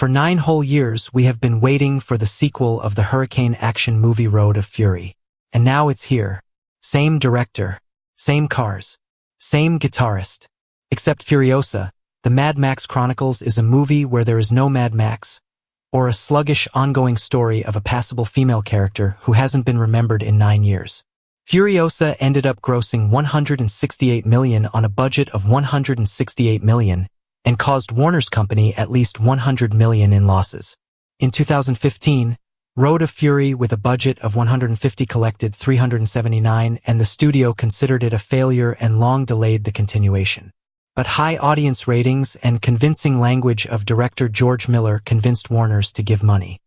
For 9 whole years, we have been waiting for the sequel of the hurricane action movie Road of Fury. And now it's here. Same director, same cars, same guitarist. Except Furiosa, the Mad Max Chronicles is a movie where there is no Mad Max, or a sluggish ongoing story of a passable female character who hasn't been remembered in 9 years. Furiosa ended up grossing $168 million on a budget of $168 million and caused Warner's company at least $100 million in losses. In 2015, Road of Fury with a budget of $150 collected $379 and the studio considered it a failure and long delayed the continuation. But high audience ratings and convincing language of director George Miller convinced Warner's to give money.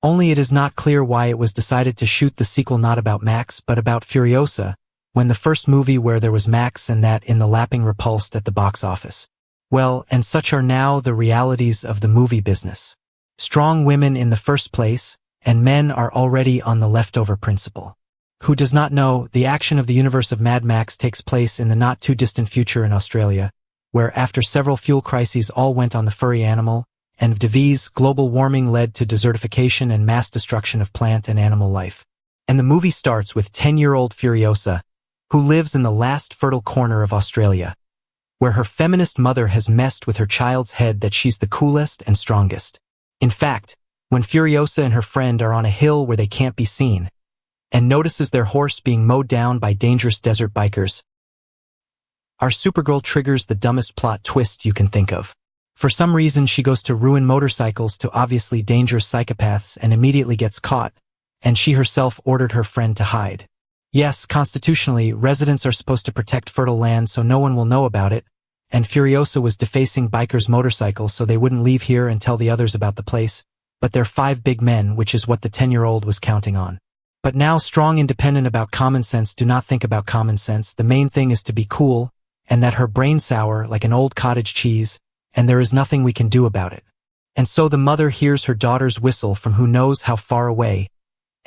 Only it is not clear why it was decided to shoot the sequel not about Max but about Furiosa, when the first movie where there was Max and that in the lapping repulsed at the box office. Well, and such are now the realities of the movie business. Strong women in the first place, and men are already on the leftover principle. Who does not know, the action of the universe of Mad Max takes place in the not-too-distant future in Australia, where after several fuel crises all went on the furry animal, and disease, global warming led to desertification and mass destruction of plant and animal life. And the movie starts with 10-year-old Furiosa, who lives in the last fertile corner of Australia, where her feminist mother has messed with her child's head that she's the coolest and strongest. In fact, when Furiosa and her friend are on a hill where they can't be seen, and notices their horse being mowed down by dangerous desert bikers, our Supergirl triggers the dumbest plot twist you can think of. For some reason she goes to ruin motorcycles to obviously dangerous psychopaths and immediately gets caught, and she herself ordered her friend to hide. Yes, constitutionally, residents are supposed to protect fertile land so no one will know about it, and Furiosa was defacing bikers' motorcycles so they wouldn't leave here and tell the others about the place, but they're 5 big men, which is what the 10-year-old was counting on. But now strong independent about common sense do not think about common sense. The main thing is to be cool, and that her brain sour like an old cottage cheese, and there is nothing we can do about it. And so the mother hears her daughter's whistle from who knows how far away,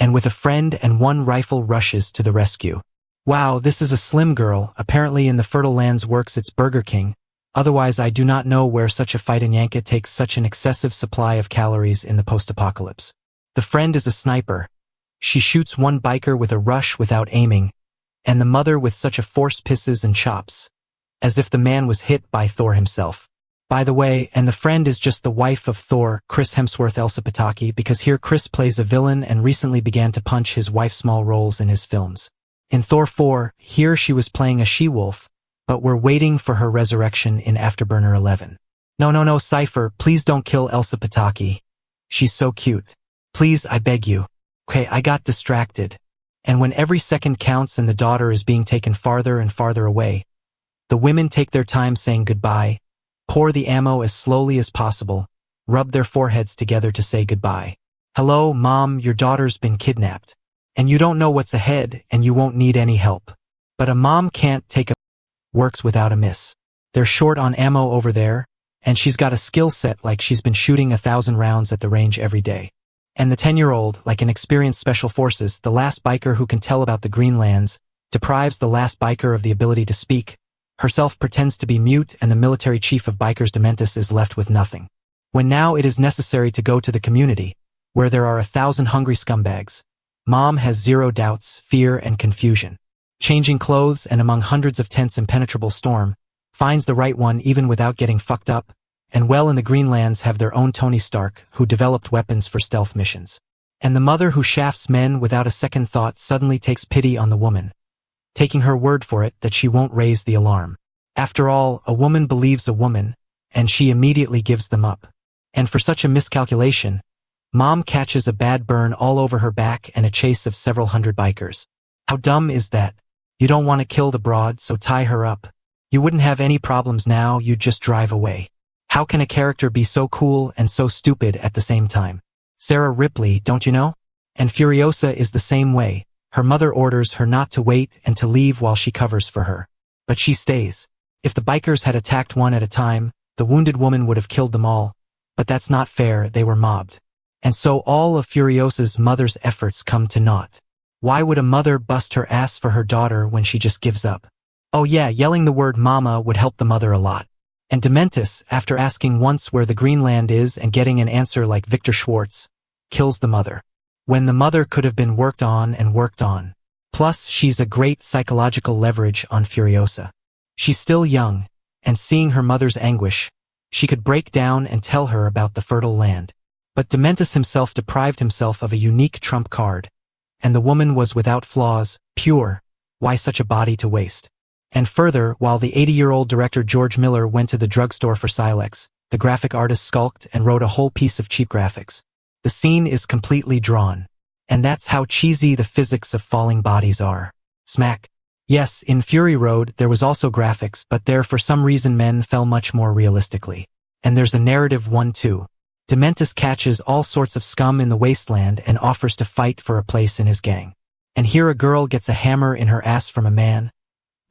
and with a friend and 1 rifle rushes to the rescue. Wow, this is a slim girl. Apparently in the fertile lands works its Burger King. Otherwise I do not know where such a fight in Yanka takes such an excessive supply of calories in the post-apocalypse. The friend is a sniper. She shoots 1 biker with a rush without aiming, and the mother with such a force pisses and chops, as if the man was hit by Thor himself. By the way, and the friend is just the wife of Thor, Chris Hemsworth Elsa Pataki, because here Chris plays a villain and recently began to punch his wife small roles in his films. In Thor 4, here she was playing a she-wolf, but we're waiting for her resurrection in Afterburner 11. No, Cypher, please don't kill Elsa Pataki. She's so cute. Please, I beg you. Okay, I got distracted. And when every second counts and the daughter is being taken farther and farther away, the women take their time saying goodbye, pour the ammo as slowly as possible, rub their foreheads together to say goodbye. Hello, Mom, your daughter's been kidnapped. And you don't know what's ahead, and you won't need any help. But a mom can't take a works without a miss. They're short on ammo over there, and she's got a skill set like she's been shooting 1,000 rounds at the range every day. And the 10-year-old, like an experienced special forces, the last biker who can tell about the Greenlands, deprives the last biker of the ability to speak, herself pretends to be mute, and the military chief of bikers Dementis is left with nothing. When now it is necessary to go to the community, where there are 1,000 hungry scumbags, Mom has 0 doubts, fear, and confusion. Changing clothes and among hundreds of tense impenetrable storm, finds the right one even without getting fucked up, and well in the Greenlands have their own Tony Stark, who developed weapons for stealth missions. And the mother who shafts men without a second thought suddenly takes pity on the woman, taking her word for it that she won't raise the alarm. After all, a woman believes a woman, and she immediately gives them up. And for such a miscalculation, Mom catches a bad burn all over her back and a chase of several hundred bikers. How dumb is that? You don't want to kill the broad, so tie her up. You wouldn't have any problems now, you'd just drive away. How can a character be so cool and so stupid at the same time? Sarah Ripley, don't you know? And Furiosa is the same way. Her mother orders her not to wait and to leave while she covers for her. But she stays. If the bikers had attacked one at a time, the wounded woman would have killed them all. But that's not fair, they were mobbed. And so all of Furiosa's mother's efforts come to naught. Why would a mother bust her ass for her daughter when she just gives up? Oh yeah, yelling the word mama would help the mother a lot. And Dementis, after asking once where the Greenland is and getting an answer like Victor Schwartz, kills the mother. When the mother could have been worked on and worked on. Plus, she's a great psychological leverage on Furiosa. She's still young, and seeing her mother's anguish, she could break down and tell her about the fertile land. But Dementis himself deprived himself of a unique trump card, and the woman was without flaws, pure. Why such a body to waste? And further, while the 80-year-old director George Miller went to the drugstore for Silex, the graphic artist skulked and wrote a whole piece of cheap graphics. The scene is completely drawn. And that's how cheesy the physics of falling bodies are. Smack. Yes, in Fury Road there was also graphics, but there for some reason men fell much more realistically. And there's a narrative one too. Dementis catches all sorts of scum in the Wasteland and offers to fight for a place in his gang. And here a girl gets a hammer in her ass from a man,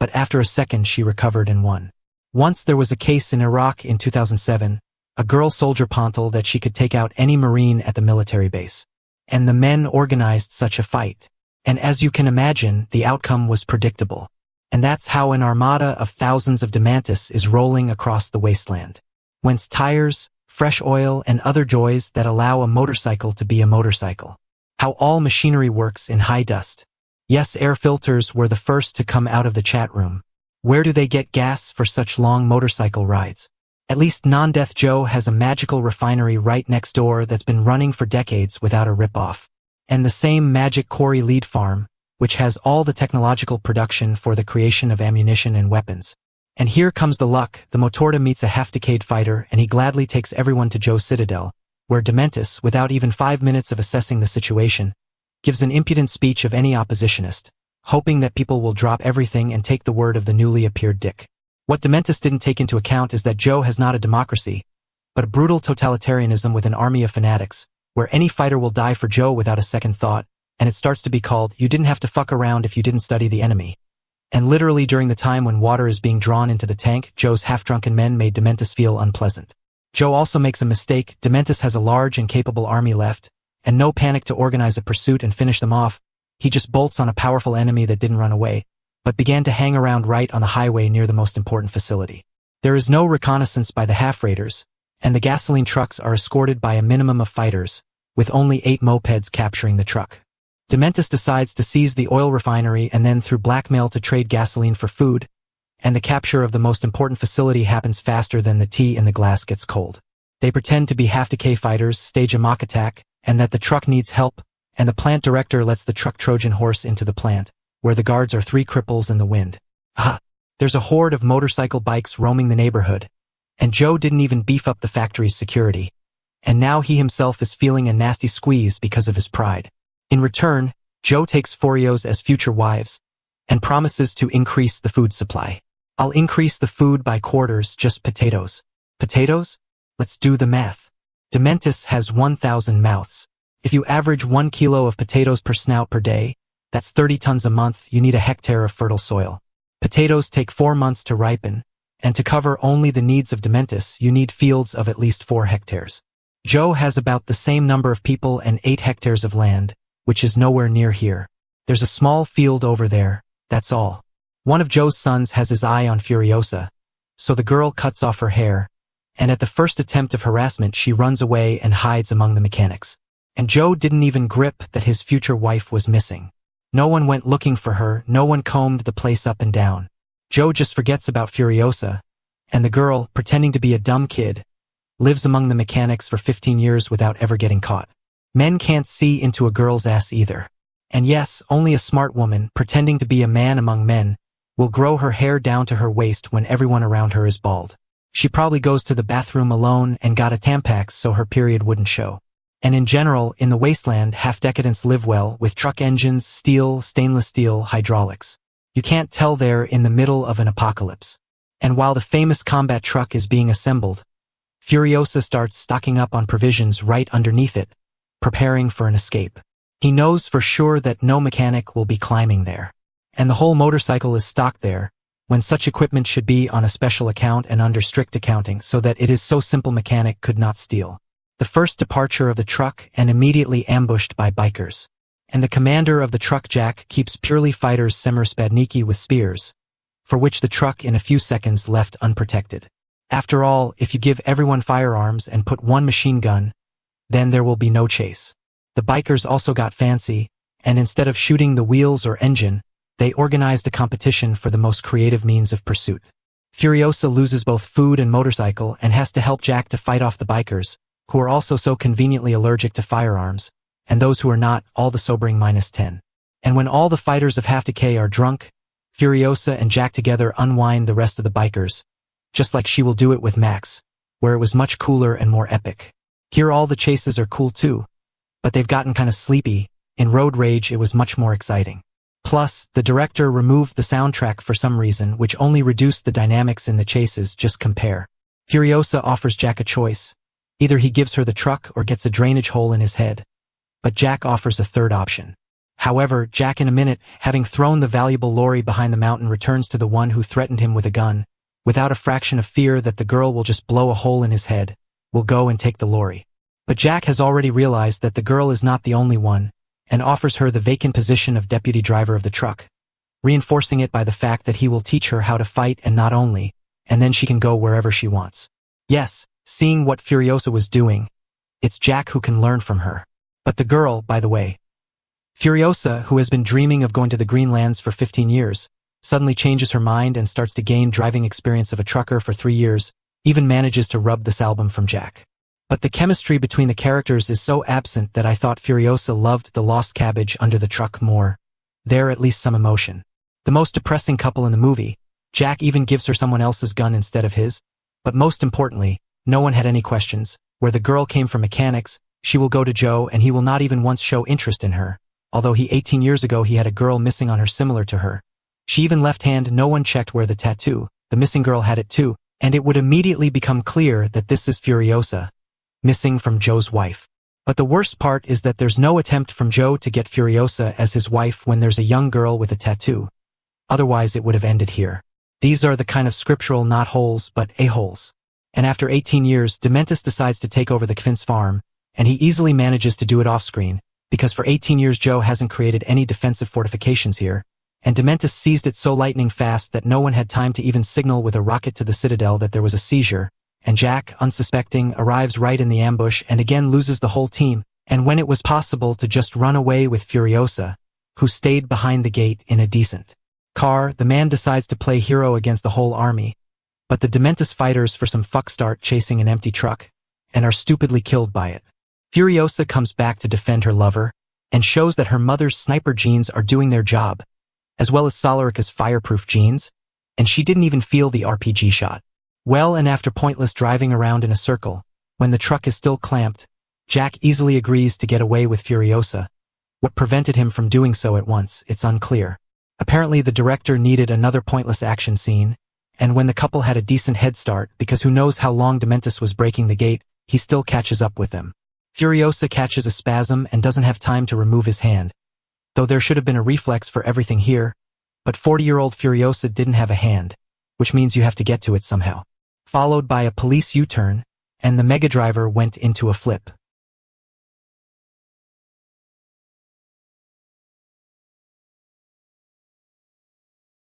but after a second she recovered and won. Once there was a case in Iraq in 2007, a girl soldier Pontal that she could take out any Marine at the military base. And the men organized such a fight. And as you can imagine, the outcome was predictable. And that's how an armada of thousands of Dementis is rolling across the Wasteland. Whence tires, fresh oil, and other joys that allow a motorcycle to be a motorcycle. How all machinery works in high dust. Yes, air filters were the first to come out of the chat room. Where do they get gas for such long motorcycle rides? At least Non-Death Joe has a magical refinery right next door that's been running for decades without a rip-off. And the same magic quarry lead farm, which has all the technological production for the creation of ammunition and weapons. And here comes the luck, the Motorda meets a half-decayed fighter and he gladly takes everyone to Joe's Citadel, where Dementis, without even 5 minutes of assessing the situation, gives an impudent speech of any oppositionist, hoping that people will drop everything and take the word of the newly appeared Dick. What Dementis didn't take into account is that Joe has not a democracy, but a brutal totalitarianism with an army of fanatics, where any fighter will die for Joe without a second thought, and it starts to be called, you didn't have to fuck around if you didn't study the enemy. And literally during the time when water is being drawn into the tank, Joe's half-drunken men made Dementis feel unpleasant. Joe also makes a mistake. Dementis has a large and capable army left, and no panic to organize a pursuit and finish them off. He just bolts on a powerful enemy that didn't run away, but began to hang around right on the highway near the most important facility. There is no reconnaissance by the half-raiders, and the gasoline trucks are escorted by a minimum of fighters, with only 8 mopeds capturing the truck. Dementis decides to seize the oil refinery and then through blackmail to trade gasoline for food, and the capture of the most important facility happens faster than the tea in the glass gets cold. They pretend to be half-decay fighters, stage a mock attack, and that the truck needs help, and the plant director lets the truck Trojan horse into the plant, where the guards are 3 cripples in the wind. Aha! There's a horde of motorcycle bikes roaming the neighborhood, and Joe didn't even beef up the factory's security, and now he himself is feeling a nasty squeeze because of his pride. In return, Joe takes Furios as future wives, and promises to increase the food supply. I'll increase the food by quarters, just potatoes. Potatoes? Let's do the math. Dementis has 1,000 mouths. If you average 1 kilo of potatoes per snout per day, that's 30 tons a month. You need a hectare of fertile soil. Potatoes take 4 months to ripen, and to cover only the needs of Dementis, you need fields of at least 4 hectares. Joe has about the same number of people and 8 hectares of land, which is nowhere near here. There's a small field over there, that's all. One of Joe's sons has his eye on Furiosa, so the girl cuts off her hair, and at the first attempt of harassment she runs away and hides among the mechanics. And Joe didn't even grip that his future wife was missing. No one went looking for her, no one combed the place up and down. Joe just forgets about Furiosa, and the girl, pretending to be a dumb kid, lives among the mechanics for 15 years without ever getting caught. Men can't see into a girl's ass either. And yes, only a smart woman, pretending to be a man among men, will grow her hair down to her waist when everyone around her is bald. She probably goes to the bathroom alone and got a Tampax so her period wouldn't show. And in general, in the Wasteland, half-decadents live well with truck engines, steel, stainless steel, hydraulics. You can't tell they're in the middle of an apocalypse. And while the famous combat truck is being assembled, Furiosa starts stocking up on provisions right underneath it, preparing for an escape. He knows for sure that no mechanic will be climbing there. And the whole motorcycle is stocked there, when such equipment should be on a special account and under strict accounting so that it is so simple mechanic could not steal. The first departure of the truck and immediately ambushed by bikers. And the commander of the truck Jack keeps purely fighters Semir Spadniki with spears, for which the truck in a few seconds left unprotected. After all, if you give everyone firearms and put one machine gun, then there will be no chase. The bikers also got fancy, and instead of shooting the wheels or engine, they organized a competition for the most creative means of pursuit. Furiosa loses both food and motorcycle and has to help Jack to fight off the bikers, who are also so conveniently allergic to firearms, and those who are not, all the sobering -10. And when all the fighters of Half Decay are drunk, Furiosa and Jack together unwind the rest of the bikers, just like she will do it with Max, where it was much cooler and more epic. Here all the chases are cool too, but they've gotten kinda sleepy. In Road Rage it was much more exciting. Plus, the director removed the soundtrack for some reason, which only reduced the dynamics in the chases. Just compare. Furiosa offers Jack a choice. Either he gives her the truck or gets a drainage hole in his head. But Jack offers a third option. However, Jack in a minute, having thrown the valuable lorry behind the mountain, returns to the one who threatened him with a gun, without a fraction of fear that the girl will just blow a hole in his head, will go and take the lorry. But Jack has already realized that the girl is not the only one, and offers her the vacant position of deputy driver of the truck, reinforcing it by the fact that he will teach her how to fight and not only, and then she can go wherever she wants. Yes, seeing what Furiosa was doing, it's Jack who can learn from her. But the girl, by the way, Furiosa, who has been dreaming of going to the Greenlands for 15 years, suddenly changes her mind and starts to gain driving experience of a trucker for 3 years, even manages to rub this album from Jack. But the chemistry between the characters is so absent that I thought Furiosa loved the lost cabbage under the truck more. There at least some emotion. The most depressing couple in the movie, Jack even gives her someone else's gun instead of his. But most importantly, no one had any questions. Where the girl came from mechanics, she will go to Joe and he will not even once show interest in her. Although 18 years ago he had a girl missing on her similar to her. She even left hand, no one checked where the tattoo, the missing girl had it too, and it would immediately become clear that this is Furiosa, missing from Joe's wife. But the worst part is that there's no attempt from Joe to get Furiosa as his wife when there's a young girl with a tattoo. Otherwise it would have ended here. These are the kind of scriptural not holes but a-holes. And after 18 years, Dementis decides to take over the Kvince farm, and he easily manages to do it off-screen, because for 18 years Joe hasn't created any defensive fortifications here, and Dementis seized it so lightning fast that no one had time to even signal with a rocket to the Citadel that there was a seizure, and Jack, unsuspecting, arrives right in the ambush and again loses the whole team, and when it was possible to just run away with Furiosa, who stayed behind the gate in a decent car, the man decides to play hero against the whole army, but the Dementis fighters for some fuck start chasing an empty truck, and are stupidly killed by it. Furiosa comes back to defend her lover, and shows that her mother's sniper genes are doing their job, as well as Solarica's fireproof genes, and she didn't even feel the RPG shot. Well, and after pointless driving around in a circle, when the truck is still clamped, Jack easily agrees to get away with Furiosa. What prevented him from doing so at once, it's unclear. Apparently the director needed another pointless action scene, and when the couple had a decent head start, because who knows how long Dementis was breaking the gate, he still catches up with them. Furiosa catches a spasm and doesn't have time to remove his hand, though there should have been a reflex for everything here, but 40-year-old Furiosa didn't have a hand, which means you have to get to it somehow. Followed by a police U-turn, and the Mega Driver went into a flip.